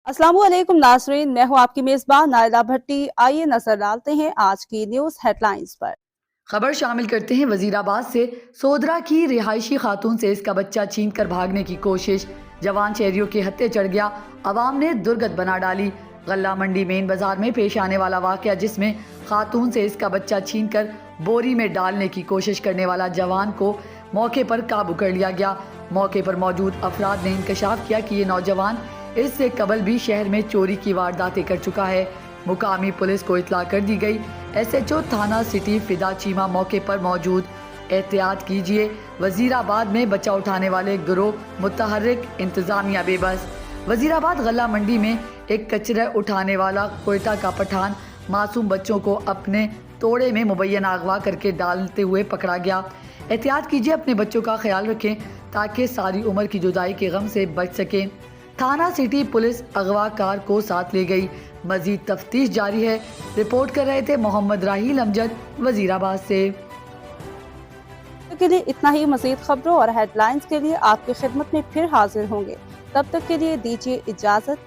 अस्सलाम वालेकुम नाज़रीन, मैं हूं आपकी मेज़बान नाइला भट्टी। आइए नजर डालते हैं आज की न्यूज़ हेडलाइंस पर। खबर शामिल करते हैं वजीराबाद से। सोदरा की रिहायशी खातून से इसका बच्चा छीन कर भागने की कोशिश, जवान शहरियों के हत्थे चढ़ गया, अवाम ने दुर्गत बना डाली। गल्ला मंडी मेन बाजार में पेश आने वाला वाकया, जिसमें खातून से इसका बच्चा छीन कर बोरी में डालने की कोशिश करने वाला जवान को मौके पर काबू कर लिया गया। मौके पर मौजूद अफराद ने इंकशाफ किया कि ये नौजवान इससे कबल भी शहर में चोरी की वारदातें कर चुका है। मुकामी पुलिस को इत्तला कर दी गई। SHO थाना सिटी फिदा चीमा मौके पर मौजूद। एहतियात कीजिए, वजीराबाद में बच्चा उठाने वाले गिरोह मुतहर्रिक, इंतजामिया बेबस। वजीराबाद गल्ला मंडी में एक कचरा उठाने वाला कोयटा का पठान मासूम बच्चों को अपने तोड़े में मुबैना अगवा करके डालते हुए पकड़ा गया। एहतियात कीजिए, अपने बच्चों का ख्याल रखें ताकि सारी उम्र की जुदाई के गम से बच सकें। थाना सिटी पुलिस अगवाकार को साथ ले गई। मजीद तफ्तीश जारी है। रिपोर्ट कर रहे थे मोहम्मद राहील अमजद, वजीराबाद से। के लिए इतना ही। मजीद खबरों और हेडलाइंस के लिए आपकी खिदमत में फिर हाजिर होंगे। तब तक के लिए दीजिए इजाजत।